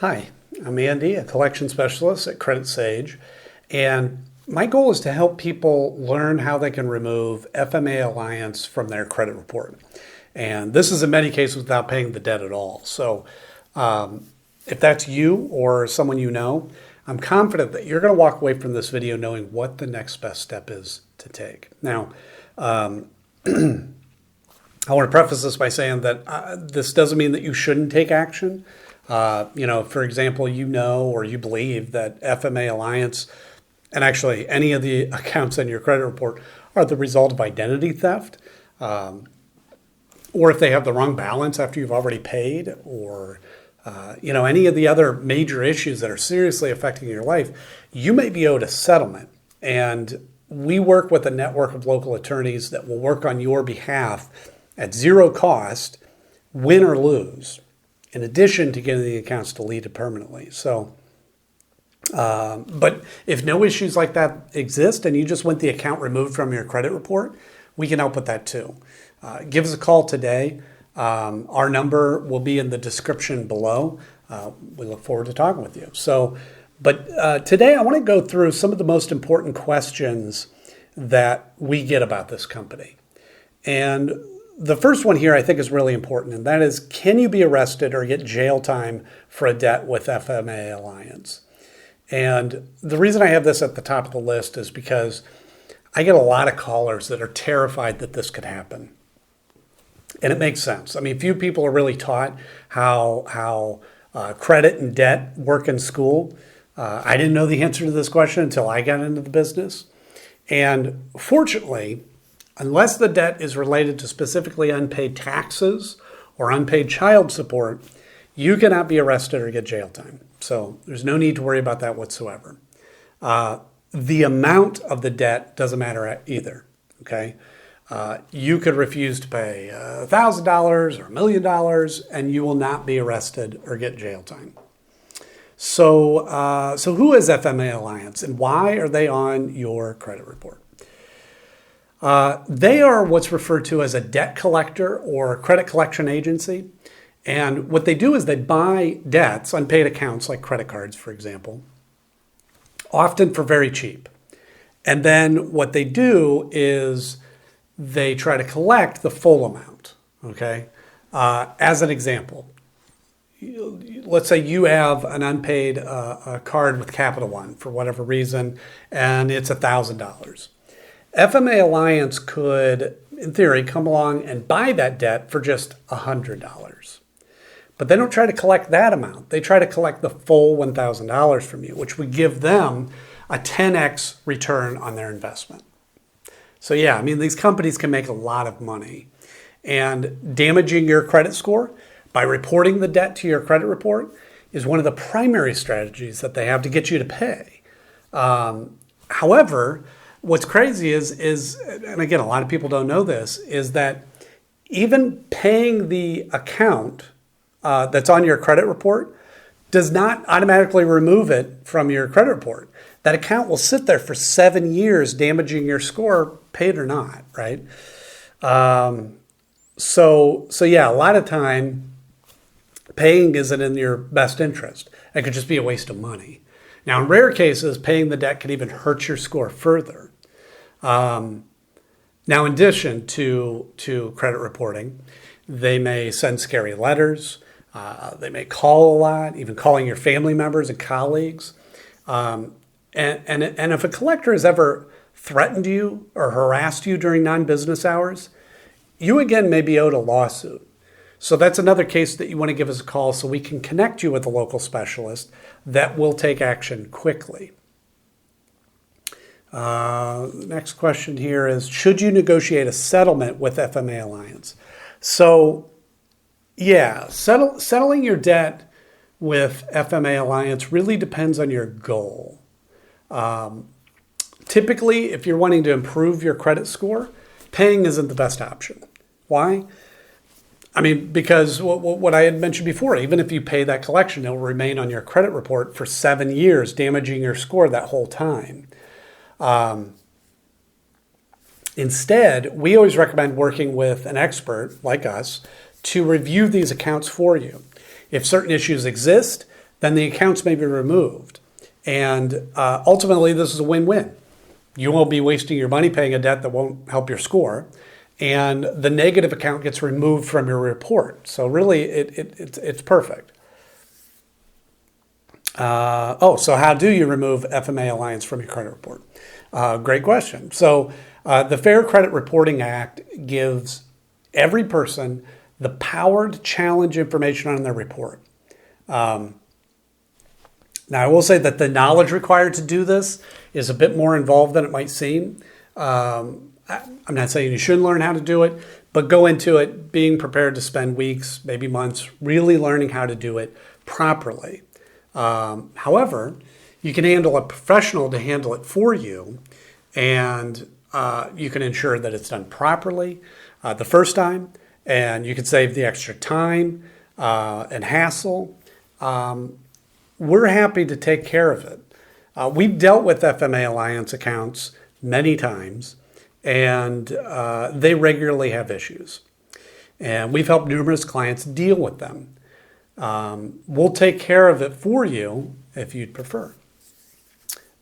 Hi, I'm Andy, a collection specialist at Credit Sage, and my goal is to help people learn how they can remove FMA Alliance from their credit report. And this is in many cases without paying the debt at all. So if that's you or someone you know, I'm confident that you're going to walk away from this video knowing what the next best step is to take. Now, I want to preface this by saying that this doesn't mean that you shouldn't take action. For example, or you believe that FMA Alliance and actually any of the accounts in your credit report are the result of identity theft, or if they have the wrong balance after you've already paid, or any of the other major issues that are seriously affecting your life, you may be owed a settlement. And we work with a network of local attorneys that will work on your behalf at zero cost, win or lose, in addition to getting the accounts deleted permanently. So, but if no issues like that exist and you just want the account removed from your credit report, we can help with that too. Give us a call today. Our number will be in the description below. We look forward to talking with you. But today I want to go through some of the most important questions that we get about this company. And the first one here I think is really important, and that is, can you be arrested or get jail time for a debt with FMA Alliance? And the reason I have this at the top of the list is because I get a lot of callers that are terrified that this could happen. And it makes sense. I mean, few people are really taught how credit and debt work in school. I didn't know the answer to this question until I got into the business. And fortunately, unless the debt is related to specifically unpaid taxes or unpaid child support, you cannot be arrested or get jail time. So there's no need to worry about that whatsoever. The amount of the debt doesn't matter either, okay? You could refuse to pay $1,000 or $1 million, and you will not be arrested or get jail time. So who is FMA Alliance, and why are they on your credit report? They are what's referred to as a debt collector or credit collection agency. And what they do is they buy debts, unpaid accounts like credit cards, for example, often for very cheap. And then what they do is they try to collect the full amount, okay? As an example, let's say you have an unpaid card with Capital One for whatever reason, and it's $1,000. FMA Alliance could, in theory, come along and buy that debt for just $100. But they don't try to collect that amount. They try to collect the full $1,000 from you, which would give them a 10x return on their investment. So yeah, I mean, these companies can make a lot of money. And damaging your credit score by reporting the debt to your credit report is one of the primary strategies that they have to get you to pay. However, what's crazy is, and again, a lot of people don't know this, is that even paying the account that's on your credit report does not automatically remove it from your credit report. That account will sit there for 7 years, damaging your score, paid or not, right? So yeah, a lot of time paying isn't in your best interest. It could just be a waste of money. Now, in rare cases, paying the debt could even hurt your score further. Now, in addition to credit reporting, they may send scary letters. They may call a lot, even calling your family members and colleagues. And if a collector has ever threatened you or harassed you during non-business hours, you again may be owed a lawsuit. So that's another case that you want to give us a call so we can connect you with a local specialist that will take action quickly. The next question here is, should you negotiate a settlement with FMA Alliance? So yeah, settling your debt with FMA Alliance really depends on your goal. Typically, if you're wanting to improve your credit score, paying isn't the best option. Why? I mean, because what I had mentioned before, even if you pay that collection, it will remain on your credit report for 7 years, damaging your score that whole time. Instead, we always recommend working with an expert like us to review these accounts for you. If certain issues exist, then the accounts may be removed. And ultimately, this is a win-win. You won't be wasting your money paying a debt that won't help your score, and the negative account gets removed from your report. So really, it's perfect. So how do you remove FMA Alliance from your credit report? Great question. So the Fair Credit Reporting Act gives every person the power to challenge information on their report. Now, I will say that the knowledge required to do this is a bit more involved than it might seem. I'm not saying you shouldn't learn how to do it, but go into it being prepared to spend weeks, maybe months, really learning how to do it properly. However, you can handle a professional to handle it for you, and you can ensure that it's done properly the first time, and you can save the extra time and hassle. We're happy to take care of it. We've dealt with FMA Alliance accounts many times, and they regularly have issues. And we've helped numerous clients deal with them. We'll take care of it for you if you'd prefer.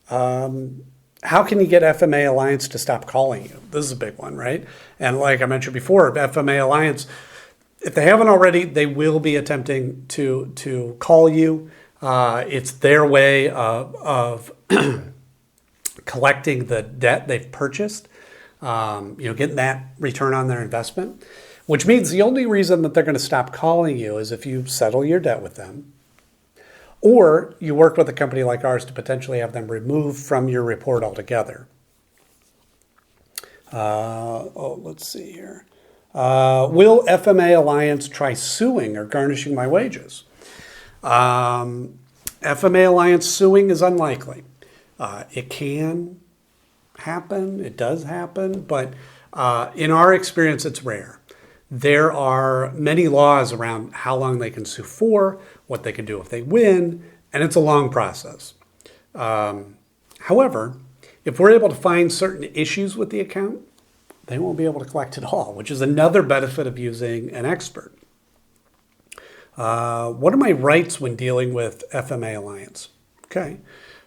How can you get FMA Alliance to stop calling you? This is a big one, right? And like I mentioned before, FMA Alliance, if they haven't already, they will be attempting to call you. It's their way of collecting the debt they've purchased, getting that return on their investment, which means the only reason that they're going to stop calling you is if you settle your debt with them, or you work with a company like ours to potentially have them removed from your report altogether. Let's see here. Will FMA Alliance try suing or garnishing my wages? FMA Alliance suing is unlikely. It can happen, it does happen, but in our experience, it's rare. There are many laws around how long they can sue for, what they can do if they win, and it's a long process. However, if we're able to find certain issues with the account, they won't be able to collect it all, which is another benefit of using an expert. What are my rights when dealing with FMA Alliance? Okay,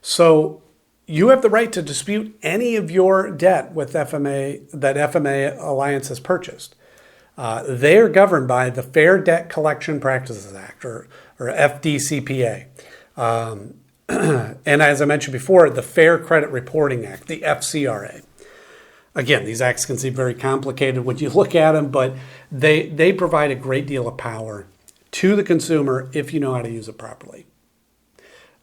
so you have the right to dispute any of your debt with FMA that FMA Alliance has purchased. They are governed by the Fair Debt Collection Practices Act, or FDCPA. And as I mentioned before, the Fair Credit Reporting Act, the FCRA. Again, these acts can seem very complicated when you look at them, but they provide a great deal of power to the consumer if you know how to use it properly.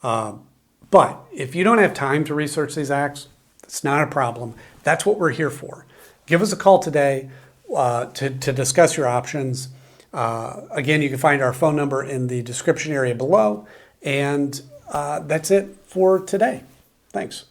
But if you don't have time to research these acts, it's not a problem. That's what we're here for. Give us a call today to discuss your options. Again, you can find our phone number in the description area below. And that's it for today. Thanks.